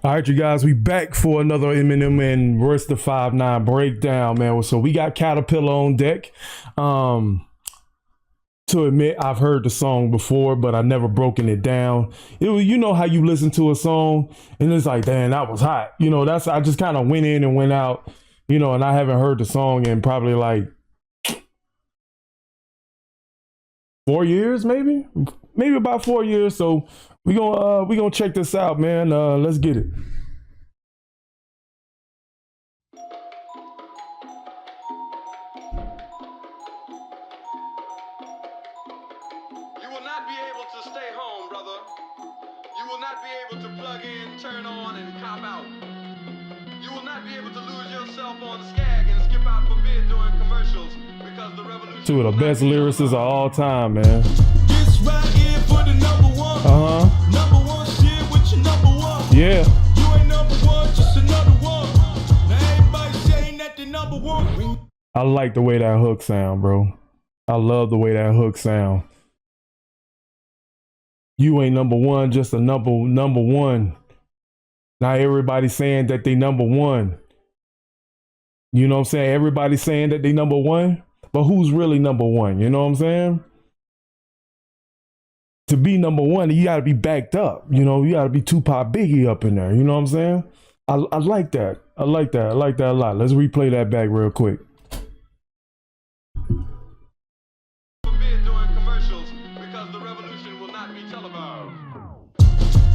All right, you guys, we back for another Eminem and Royce the 5'9" breakdown, man. So we got Caterpillar on deck. To admit, I've heard the song before, but I never broken it down. It was, you know how you listen to a song and it's like, damn, that was hot. You know, that's I just kind of went in and went out, you know, and I haven't heard the song in probably like 4 years, maybe about 4 years. So we gonna check this out, man. Let's get it. You will not be able to stay home, brother. You will not be able to plug in, turn on, and cop out. You will not be able to lose yourself on Skag and skip out for beer during commercials because the revolution. Two of the best lyricists of all time, man. This right here for the number one. Number one shit with your number one. Yeah. You ain't number one, just another one. Now everybody saying that they number one. I like the way that hook sound, bro. I love the way that hook sound. You ain't number one, just a number one. Now everybody's saying that they number one. You know what I'm saying? Everybody's saying that they number one, but who's really number one? You know what I'm saying? To be number one, you gotta be backed up. You know, you gotta be Tupac Biggie up in there. You know what I'm saying? I like that. I like that a lot. Let's replay that back real quick.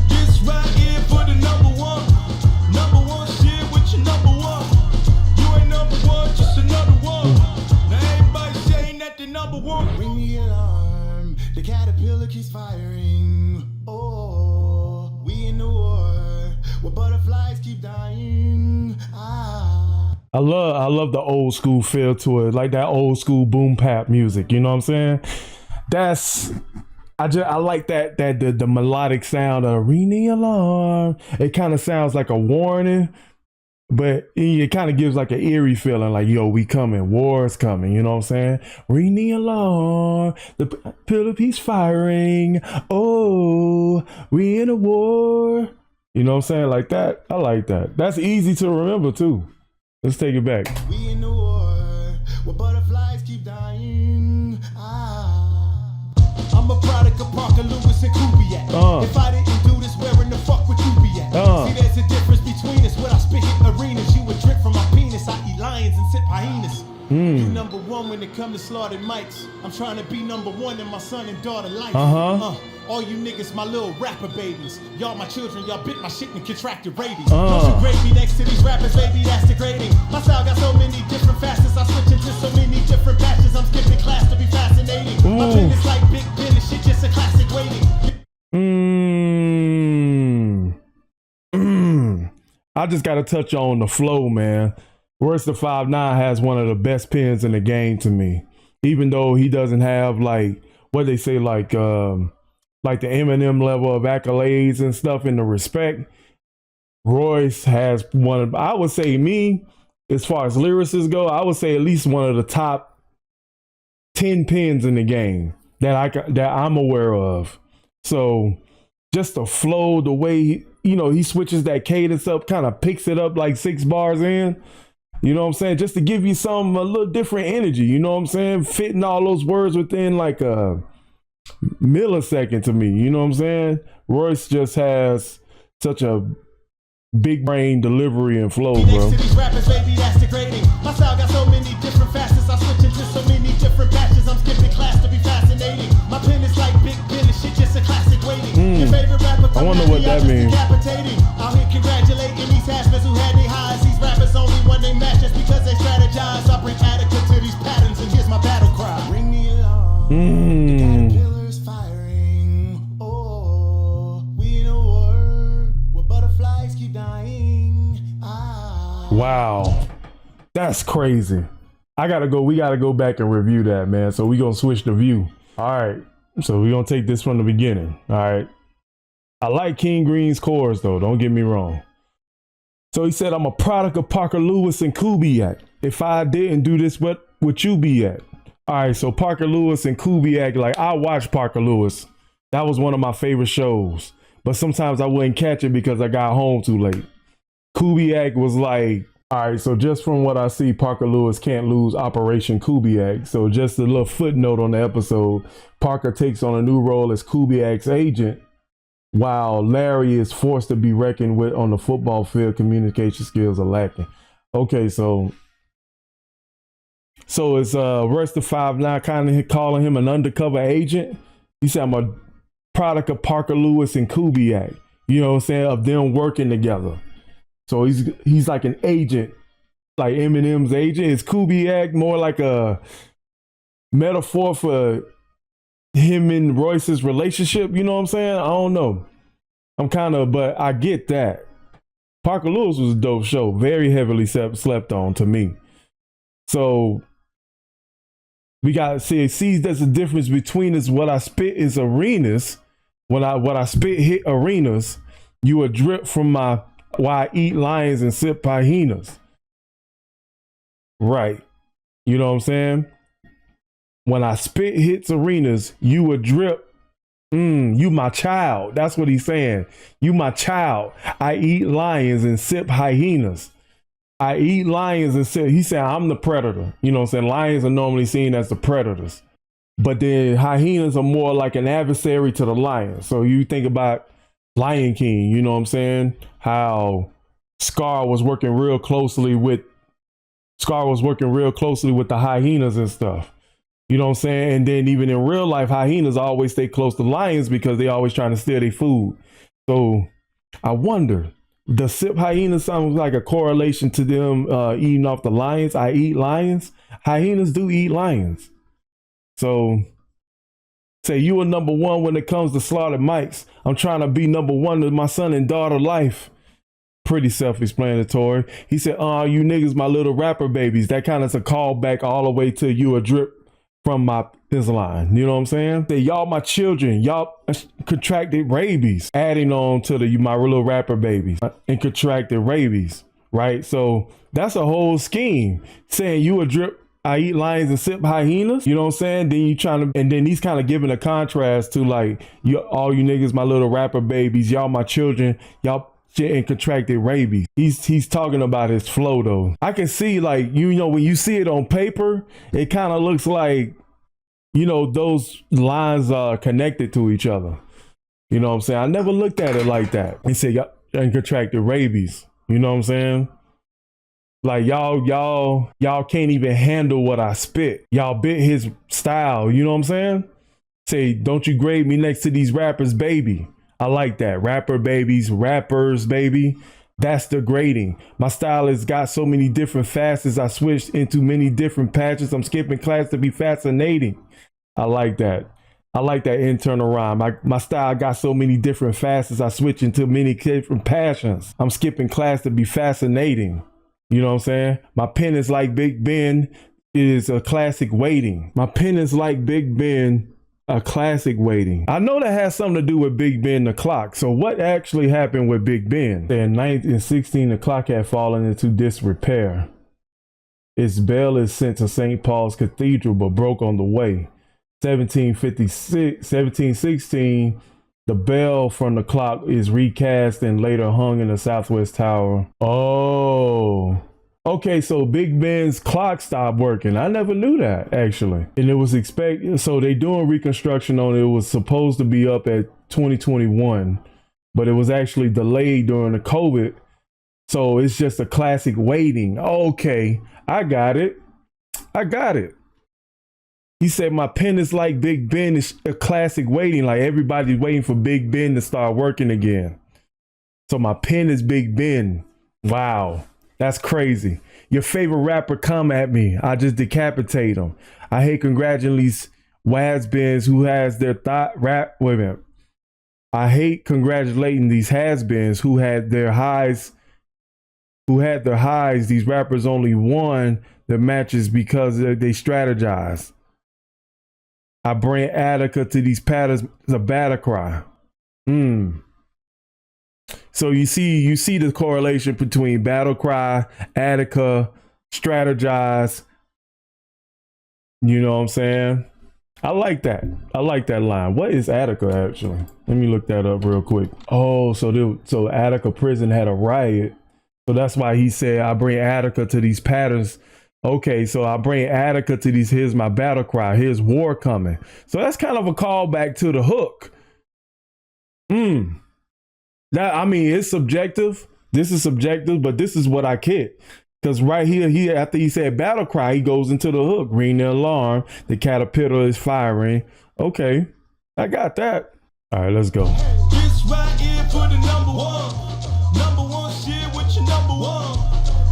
This right here for the number one. Number one shit with your number one. You ain't number one, just another one. Now everybody saying that they number one. Ring the alarm. The caterpillar keeps firing. Oh, we in the war where butterflies keep dying. I love the old school feel to it, like that old school boom bap music. You know what I'm saying? I like that the melodic sound of ring the alarm. It kind of sounds like a warning, but it kind of gives like an eerie feeling, like, yo, we coming, war is coming. You know what I'm saying? Ring the alarm, the pillar piece firing. Oh, we in a war. You know what I'm saying? Like that. I like that. That's easy to remember too. Let's take it back. We in the war where butterflies keep dying. I'm a product of Parker Lewis and Kubiak. If I didn't do this, where in the fuck would you be at? See, there's a difference between us. When I spit hit arenas, you would drink from my penis. I eat lions and sip hyenas. You number one when it come to slaughtered mics. I'm trying to be number one in my son and daughter life. All you niggas, my little rapper babies. Y'all my children, y'all bit my shit and contracted rabies. Don't you grade me next to these rappers, baby, that's degrading. My style got so many different facets. I switch into so many different patches. I'm skipping class to be fascinating. My pen is like Big Ben and shit, just a classic waiting. I just got to touch on the flow, man. Royce the 5'9" has one of the best pens in the game to me. Even though he doesn't have like what they say, like the Eminem level of accolades and stuff in the respect, Royce has one of, I would say, me, as far as lyricists go, I would say at least one of the top 10 pens in the game that I'm aware of. So just the flow, the way, you know, he switches that cadence up, kind of picks it up like 6 bars in. You know what I'm saying? Just to give you a little different energy. You know what I'm saying? Fitting all those words within like a millisecond to me. You know what I'm saying? Royce just has such a big brain delivery and flow, bro. Next to these rappers, baby, that's degrading. My style got so many different facets. I switch into so many different patches. I'm skipping class to be fascinating. My pen is like Big Ben and shit, just a classic waiting. Your favorite rapper, I wonder what that means. Out here congratulating these hashmans who had their highs. These rappers only when they match just because they strategize. I bring adequate to these patterns and here's my battle cry. Ring the alarm. The caterpillar's firing. Oh, we in a war where butterflies keep dying. Wow, that's crazy. We gotta go back and review that, man. So we gonna switch the view. All right, so we gonna take this from the beginning. All right, I like King Green's chorus though, don't get me wrong. So he said, I'm a product of Parker Lewis and Kubiak. If I didn't do this, what would you be at? All right, so Parker Lewis and Kubiak, like I watched Parker Lewis. That was one of my favorite shows. but sometimes I wouldn't catch it because I got home too late. Kubiak was like, all right, so just from what I see, Parker Lewis can't lose Operation Kubiak. So just a little footnote on the episode, Parker takes on a new role as Kubiak's agent, while Larry is forced to be reckoned with on the football field. Communication skills are lacking. Okay, so it's Royce the 5'9" kind of calling him an undercover agent. He said, I'm a product of Parker Lewis and Kubiak, you know what I'm saying, of them working together. So he's like an agent, like Eminem's agent. Is Kubiak more like a metaphor for him and Royce's relationship? You know what I'm saying? I don't know. But I get that. Parker Lewis was a dope show. Very heavily slept on to me. So we got to see there's a difference between us. What I spit is arenas. What I spit hit arenas. You a drip from my why I eat lions and sip hyenas. Right. You know what I'm saying? When I spit hits arenas, you a drip. You my child. That's what he's saying. You my child. I eat lions and sip hyenas. I eat lions and sip. He said I'm the predator. You know what I'm saying? Lions are normally seen as the predators. But then hyenas are more like an adversary to the lion. So you think about Lion King, you know what I'm saying? How Scar was working real closely with the hyenas and stuff. You know what I'm saying? And then even in real life, hyenas always stay close to lions because they always trying to steal their food. So I wonder, does sip hyenas sound like a correlation to them eating off the lions? I eat lions. Hyenas do eat lions. So say you are number one when it comes to slaughtered mics. I'm trying to be number one to my son and daughter life. Pretty self-explanatory. He said, you niggas, my little rapper babies. That kind of is a callback all the way to you a drip from my this line. You know what I'm saying? Say, y'all my children. Y'all contracted rabies. Adding on to my little rapper babies and contracted rabies. Right? So that's a whole scheme. Saying you a drip. I eat lions and sip hyenas. You know what I'm saying? Then and then he's kind of giving a contrast to like, all you niggas, my little rapper babies, y'all my children, y'all shit and contracted rabies. He's talking about his flow though. I can see like, when you see it on paper, it kind of looks like, those lines are connected to each other. You know what I'm saying? I never looked at it like that. He said, y'all and contracted rabies. You know what I'm saying? Like y'all can't even handle what I spit. Y'all bit his style. You know what I'm saying? Say, don't you grade me next to these rappers, baby. I like that. Rapper babies, rappers, baby. That's the grading. My style has got so many different facets. I switched into many different patches. I'm skipping class to be fascinating. I like that. I like that internal rhyme. My style got so many different facets. I switch into many different passions. I'm skipping class to be fascinating. You know what I'm saying? My pen is like Big Ben is a classic waiting. My pen is like Big Ben, a classic waiting. I know that has something to do with Big Ben, the clock. So what actually happened with Big Ben? In 1916, the clock had fallen into disrepair. Its bell is sent to St. Paul's Cathedral, but broke on the way. 1716, the bell from the clock is recast and later hung in the Southwest Tower. Oh, okay. So Big Ben's clock stopped working. I never knew that actually. And it was so they doing reconstruction on it. It was supposed to be up at 2021, but it was actually delayed during the COVID. So it's just a classic waiting. Okay, I got it. He said, my pen is like Big Ben, is a classic waiting. Like everybody's waiting for Big Ben to start working again. So my pen is Big Ben. Wow, that's crazy. Your favorite rapper come at me. I just decapitate him. I hate congratulating these has-beens who has their I hate congratulating these has-beens who had their highs. These rappers only won their matches because they strategized. I bring Attica to these patterns, a battle cry. So you see the correlation between battle cry, Attica, strategize. You know what I'm saying? I like that. I like that line. What is Attica actually? Let me look that up real quick. Oh, so Attica prison had a riot. So that's why he said, I bring Attica to these patterns. Okay, so I bring Attica to these, here's my battle cry, here's war coming. So that's kind of a callback to the hook. That, I mean, it's subjective. This is subjective, but this is what I get. Because right here, after he said battle cry, he goes into the hook. Ring the alarm. The caterpillar is firing. Okay, I got that. All right, let's go. This right here for the number one. Number one shit with your number one.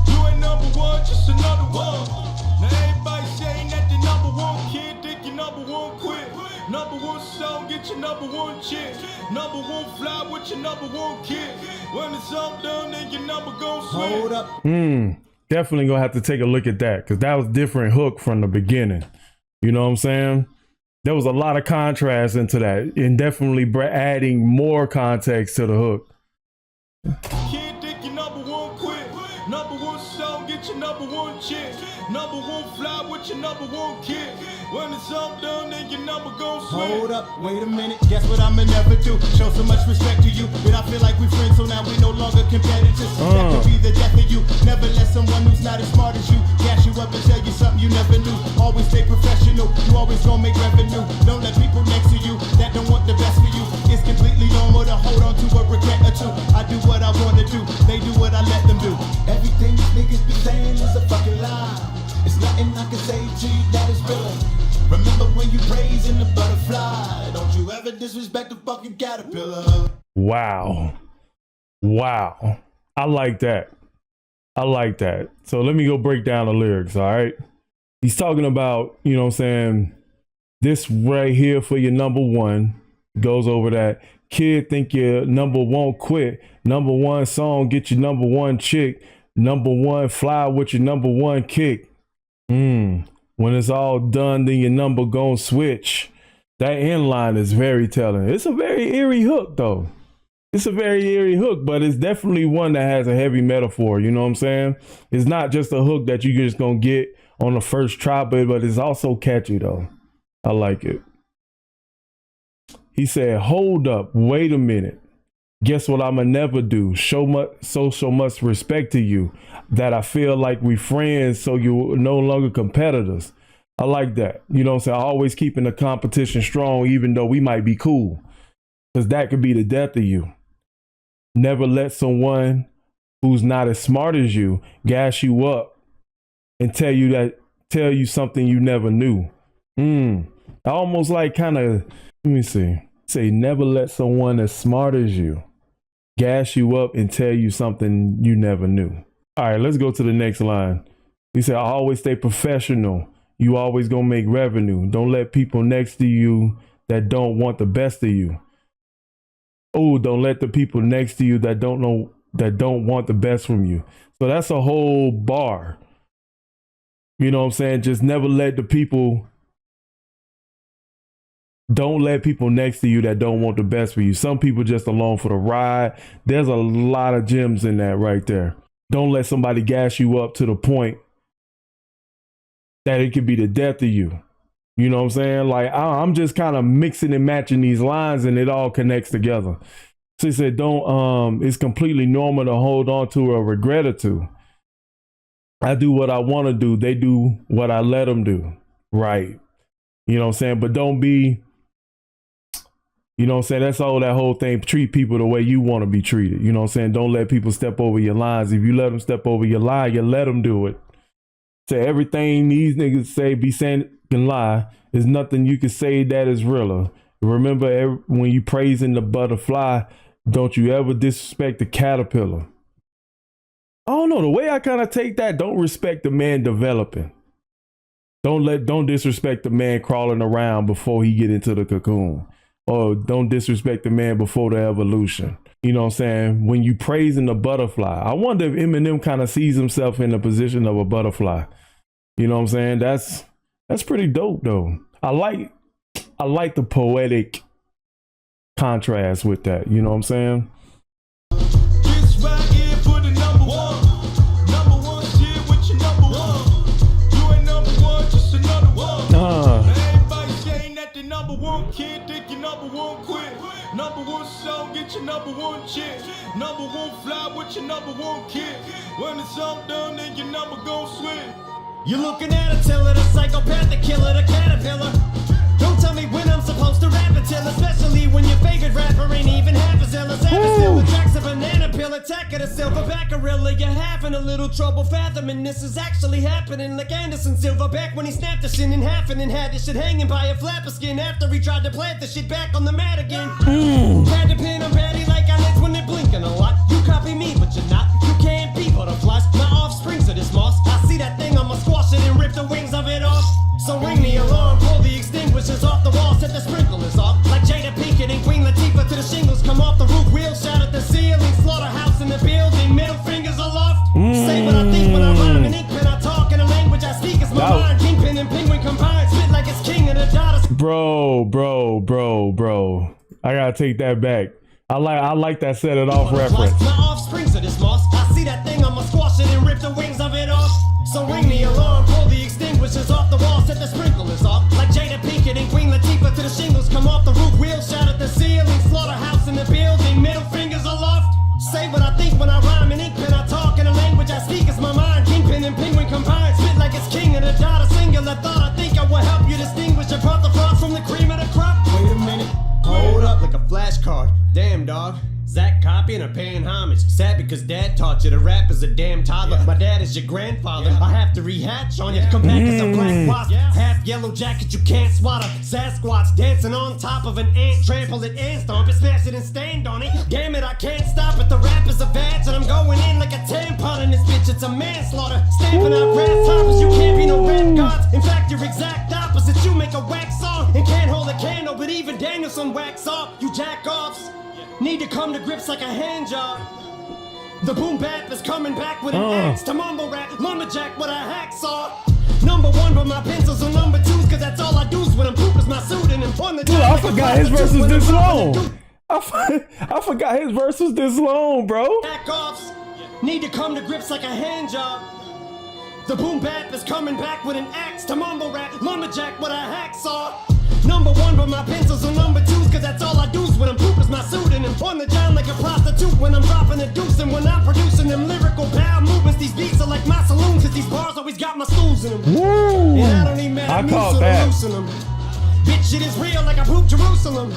You ain't number one, just another one. Now everybody saying that the number one kid, think your number one quit. Number one song, get your number one chick. Number one fly with your number one kid. When it's all done, then your number gon' swing. Hold up. Definitely gonna have to take a look at that because that was different hook from the beginning. You know what I'm saying? There was a lot of contrast into that and definitely adding more context to the hook. Kid, think your number one quit. Number one song, get your number one chick. Number one fly with your number one kid. When it's all done, then your number gon' swing. Hold up, wait a minute. Guess what I'ma never do? Show so much respect to you, but I feel like we friends, so now we no longer competitors. That could be the death of you. Never let someone who's not as smart as you gas you up and tell you something you never knew. Always stay professional. You always gonna make revenue. Don't let people next to you that don't want the best for you. It's completely normal to hold on to a regret or two. I do what I wanna do. They do what I let them do. Everything these niggas be saying is a fucking lie. It's nothing I can say to you that is real. Remember when you praising the butterfly? Don't you ever disrespect the fucking caterpillar. Wow. I like that. So let me go break down the lyrics, all right? He's talking about, you know what I'm saying, this right here for your number one. Goes over that. Kid, think your number one quit. Number one song, get your number one chick. Number one fly with your number one kick. When it's all done, then your number gon' switch. That end line is very telling. It's a very eerie hook, though. It's a very eerie hook, but it's definitely one that has a heavy metaphor. You know what I'm saying? It's not just a hook that you're just gonna get on the first try, but it's also catchy, though. I like it. He said, hold up, wait a minute. Guess what I'ma never do? Show so much respect to you that I feel like we friends, so you're no longer competitors. I like that. You know what I'm saying? Always keeping the competition strong, even though we might be cool. Because that could be the death of you. Never let someone who's not as smart as you gas you up and tell you something you never knew. I almost like kind of, let me see. Say never let someone as smart as you gas you up and tell you something you never knew. All right, let's go to the next line. He said, I always stay professional. You always gonna make revenue. Don't let people next to you that don't want the best of you. Oh, don't let the people next to you that don't want the best from you. So that's a whole bar. You know what I'm saying? Just never let the people, don't let people next to you that don't want the best for you. Some people just along for the ride. There's a lot of gems in that right there. Don't let somebody gas you up to the point that it could be the death of you. You know what I'm saying? Like, I'm just kind of mixing and matching these lines and it all connects together. So he said, it's completely normal to hold on to a regret or two. I do what I want to do. They do what I let them do. Right. You know what I'm saying? But don't be, you know what I'm saying? That's all that whole thing. Treat people the way you want to be treated. You know what I'm saying? Don't let people step over your lines. If you let them step over your line, you let them do it. So everything these niggas say, be saying and lie, is nothing you can say that is realer. Remember, when you praising the butterfly, don't you ever disrespect the caterpillar. I don't know, the way I kind of take that, don't respect the man developing. Don't disrespect the man crawling around before he get into the cocoon. Or don't disrespect the man before the evolution. You know what I'm saying? When you praising the butterfly, I wonder if Eminem kind of sees himself in the position of a butterfly. You know what I'm saying? That's pretty dope though. I like the poetic contrast with that. You know what I'm saying? This right here for the number one. Number one shit with your number one. You ain't number one, just another one. Everybody saying that don't care. When it's all done, then your number gon' swing. You're looking at a tiller, the psychopath, the killer, the caterpillar. Don't tell me when I'm supposed to rap until, especially when your favorite rapper ain't even half as ill as still attracts a banana peel, attack of the silverback gorilla. You're having a little trouble fathoming this is actually happening, like Anderson Silverback when he snapped the shit in half and then had this shit hanging by a flap of skin after he tried to plant the shit back on the mat again. Had to pin them batty like eyelids when they're blinking a lot. You copy me, but you're not. You can't be butterflies. My offsprings of this moss. I see that thing, I'ma squash it and rip the wings of it off. So ring the alarm, pull the extinguishers off the wall, set the sprinklers off. Like Jada Pinkett and Queen Latifah till the shingles come off the roof, wheels shout at the ceiling, slaughterhouse in the building, middle fingers aloft. Say what I think when I rhyme in ink pen, I talk in a language I speak, it's my mind. Kingpin and penguin combined, spit like it's king of the daughters. Bro. I gotta take that back. I like that set it off reference. My offsprings of this moss. I see that thing, I'ma squash it and rip the wings of it off. So ring the alarm, pull the extinguishers off the wall, set the sprinklers off. Like Jada Pinkett and Queen Latifah till the shingles come off the roof, wheels shout at the ceiling, slaughterhouse in the building, middle fingers aloft. Say what I think when I rhyme in ink pen, I talk in a language I speak, it's my mind. Kingpin and penguin combined, spit like it's king of the dot, a singular thought. I think I will help you distinguish your brother frogs from the cream of the crop. Wait a minute, hold up like a flashcard. Damn dog, Zach copying or paying homage. Sad because dad taught you to rap as a damn toddler. My dad is your grandfather. I have to rehatch on you. Come back as a black wasp. Half yellow jacket you can't swatter. Sasquatch dancing on top of an ant. Trample it and stomp it, smash it and stand on it. Damn it, I can't stop it. The rap is a badge and I'm going in like a tampon in this bitch. It's a manslaughter. Stamping out grasshoppers. You can't be no rap gods. In fact, you're exact opposite. You make a wax song and can't hold a candle, but even Danielson wax off. You jack offs. Need to come to grips like a hand job. The boom bap is coming back with an axe to mumble rap. Lumberjack with a hacksaw. Number one, but my pencils are number twos, cause that's all I do when I'm poop is my suit and I'm on the Dude, I forgot his verse was this long. I forgot his verse was this long, bro. Back offs need to come to grips like a hand job. The boom bap is coming back with an axe to mumble rap. Lumberjack with a hacksaw. Number one, but my pencils are number twos, cause that's all I do when I'm poop is my suit and I'm on the job like a prostitute when I'm dropping the deuce and when I'm producing them lyrical power movements. These beats are like my saloon, cause these bars always got my stools in them. Woo. And I don't even matter, I caught that. Them. Bitch, shit is real like I pooped Jerusalem.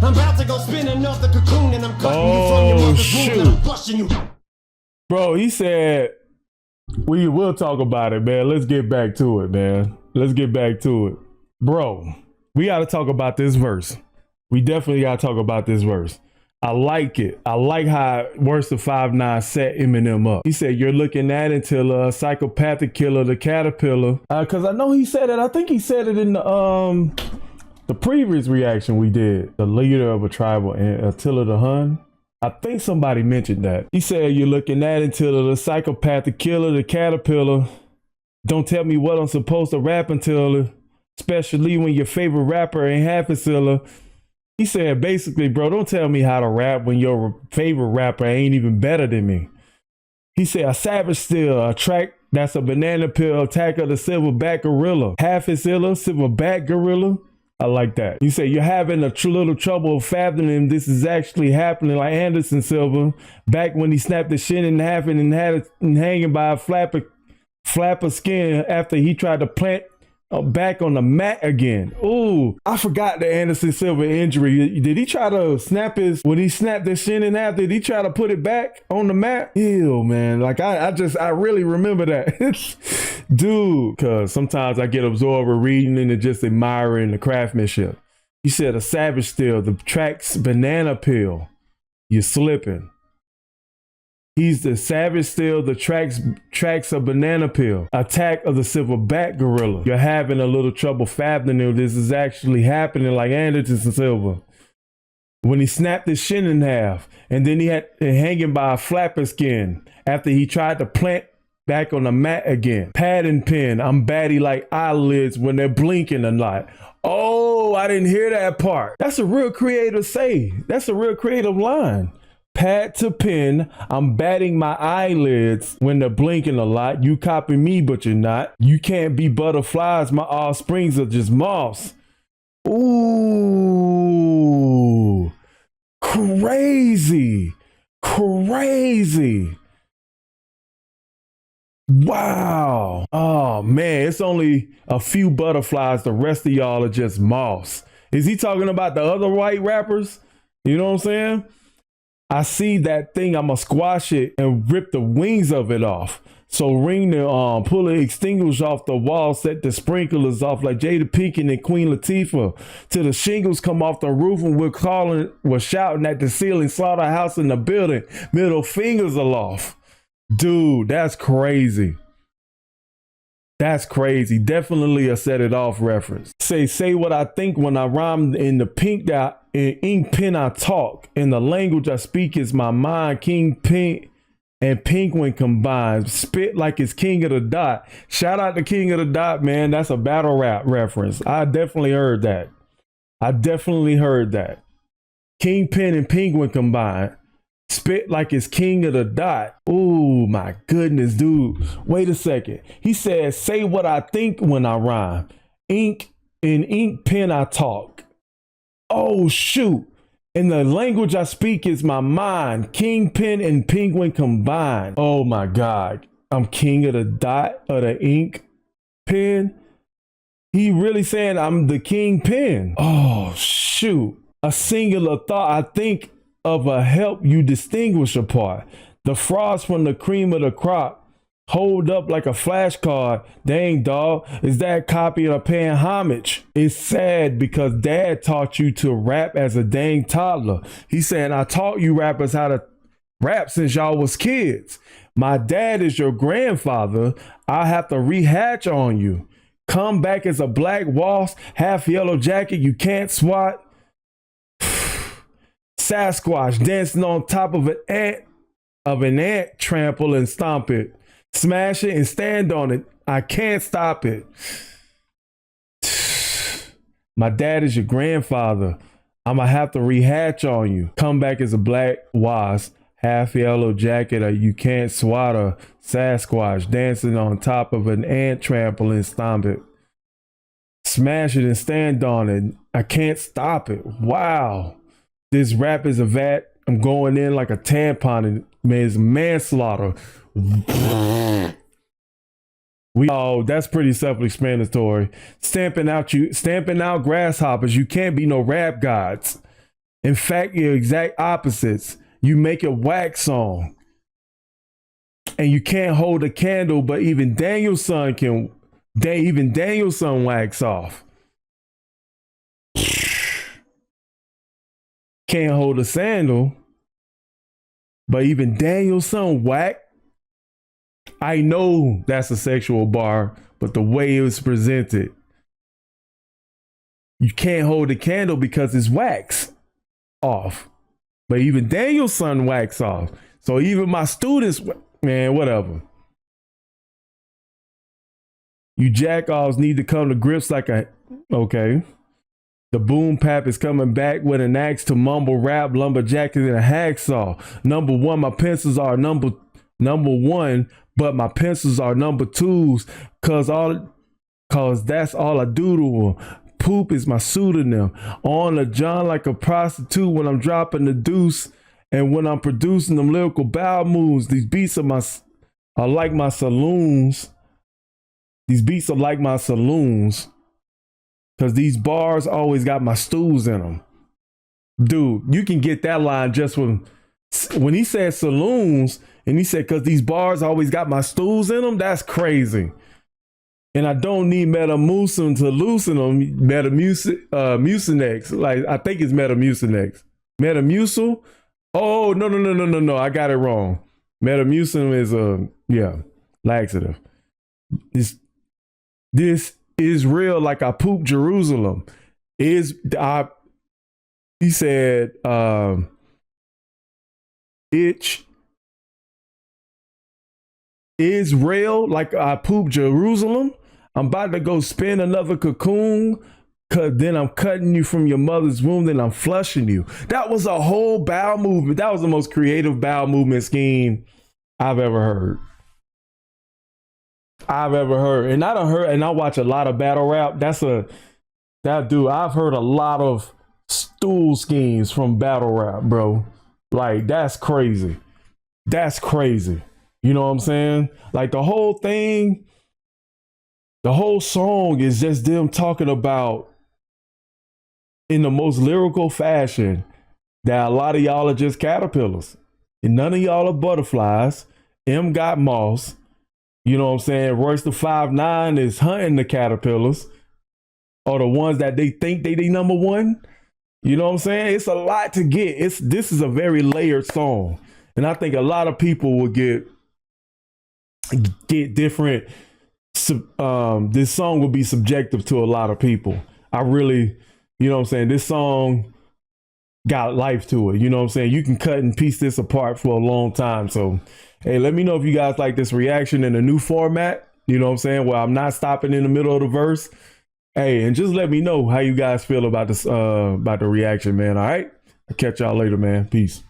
I'm about to go spinning off the cocoon and I'm cutting you from your mother's womb and I'm flushing you. Bro, he said, we will talk about it, man. Let's get back to it, man. Let's get back to it. Bro, we got to talk about this verse. We definitely got to talk about this verse. I like it. I like how Worse the 5'9" set Eminem up. He said, you're looking at until a psychopathic killer, the caterpillar. Because I know he said it. I think he said it in the previous reaction we did. The leader of a tribal, Attila the Hun. I think somebody mentioned that. He said, you're looking at until the psychopathic killer, the caterpillar. Don't tell me what I'm supposed to rap until, especially when your favorite rapper ain't half as silly. He said, basically, bro, don't tell me how to rap when your favorite rapper ain't even better than me. He said, a savage still, a track that's a banana peel, attack of the silverback gorilla. Half as silly, silverback gorilla. I like that. He said, you're having a little trouble fathoming this is actually happening, like Anderson Silver, back when he snapped the shit in half and had it hanging by a flap of skin after he tried to plant back on the mat again. Ooh, I forgot the Anderson Silva injury. Did he try to when he snapped the shin in half, did he try to put it back on the mat? Ew, man. Like I really remember that. Dude, cause sometimes I get absorbed with reading and just admiring the craftsmanship. He said a savage still, the track's banana peel. You're slipping. He's the savage still, the tracks a banana peel. Attack of the silverback gorilla. You're having a little trouble fathoming this is actually happening, like Anderson Silva. When he snapped his shin in half, and then he had it hanging by a flapper skin after he tried to plant back on the mat again. Pad and pen, I'm batty like eyelids when they're blinking a lot. Oh, I didn't hear that part. That's a real creative say. That's a real creative line. Pad to pen, I'm batting my eyelids when they're blinking a lot. You copy me, but you're not. You can't be butterflies, my offsprings are just moths. Ooh, crazy. Wow. Oh man, it's only a few butterflies. The rest of y'all are just moths. Is he talking about the other white rappers? You know what I'm saying? I see that thing, I'ma squash it and rip the wings of it off. So ring the pull the extinguisher off the wall, set the sprinklers off like Jada Pinkett and Queen Latifah, till the shingles come off the roof and we're shouting at the ceiling, slaughterhouse in the building, middle fingers aloft. Dude, that's crazy. That's crazy. Definitely a set it off reference. Say what I think when I rhyme in the ink pen I talk. In the language I speak is my mind. King Pink and Penguin combined. Spit like it's King of the Dot. Shout out to King of the Dot, man. That's a battle rap reference. I definitely heard that. Kingpin and Penguin combined. Spit like it's King of the Dot. Oh my goodness, dude. Wait a second. He said, say what I think when I rhyme. In ink pen I talk. Oh shoot. In the language I speak is my mind. Kingpin and Penguin combined. Oh my God. I'm King of the Dot of the ink pen. He really saying I'm the Kingpin. Oh shoot. A singular thought I think of a help you distinguish apart. The frost from the cream of the crop. Hold up like a flashcard. Dang dog, is that copy of paying homage? It's sad because dad taught you to rap as a dang toddler. He said, I taught you rappers how to rap since y'all was kids. My dad is your grandfather. I have to rehatch on you. Come back as a black wasp, half yellow jacket you can't swat. Sasquatch dancing on top of an ant, trample and stomp it. Smash it and stand on it. I can't stop it. My dad is your grandfather. I'ma have to rehatch on you. Come back as a black wasp, half yellow jacket, or you can't swat a Sasquatch dancing on top of an ant trample and stomp it. Smash it and stand on it. I can't stop it. Wow. This rap is a vat. I'm going in like a tampon and it's manslaughter. That's pretty self-explanatory. Stamping out grasshoppers. You can't be no rap gods. In fact, you're exact opposites. You make a wax song. And you can't hold a candle, but even Daniel's son wax off. Can't hold a sandal, but even Daniel's son whack. I know that's a sexual bar, but the way it was presented, you can't hold a candle because it's wax off, but even Daniel's son wax off. So even my students, man, whatever. You jack-offs need to come to grips okay. The boom pap is coming back with an axe to mumble rap, lumberjack and a hacksaw. Number one, my pencils are number one, but my pencils are number twos, cause that's all I do to them. Poop is my pseudonym. On the John like a prostitute when I'm dropping the deuce, and when I'm producing them lyrical bowel moves. These beats are like my saloons. These beats are like my saloons. Because these bars always got my stools in them. Dude, you can get that line just when he said saloons and he said, because these bars always got my stools in them. That's crazy. And I don't need Metamucin to loosen them. Mucinex. Like, I think it's Metamucinex. Metamucil? Oh, no. I got it wrong. Metamucin is laxative. This is real like I pooped Jerusalem. He said itch is real like I pooped Jerusalem. I'm about to go spin another cocoon, cause then I'm cutting you from your mother's womb, then I'm flushing you. That was a whole bowel movement. That was the most creative bowel movement scheme I've ever heard. And I watch a lot of battle rap. I've heard a lot of stool schemes from battle rap, bro. Like, that's crazy. You know what I'm saying? Like the whole thing, the whole song is just them talking about in the most lyrical fashion that a lot of y'all are just caterpillars and none of y'all are butterflies. M got moss. You know what I'm saying? Royce the 5'9" is hunting the caterpillars or the ones that they think they number one. You know what I'm saying? It's a lot to get. This is a very layered song. And I think a lot of people will get different. This song will be subjective to a lot of people. I really, you know what I'm saying? This song got life to it. You know what I'm saying? You can cut and piece this apart for a long time. So, hey, let me know if you guys like this reaction in a new format. You know what I'm saying? Where I'm not stopping in the middle of the verse. Hey, and just let me know how you guys feel about this, about the reaction, man. All right. I'll catch y'all later, man. Peace.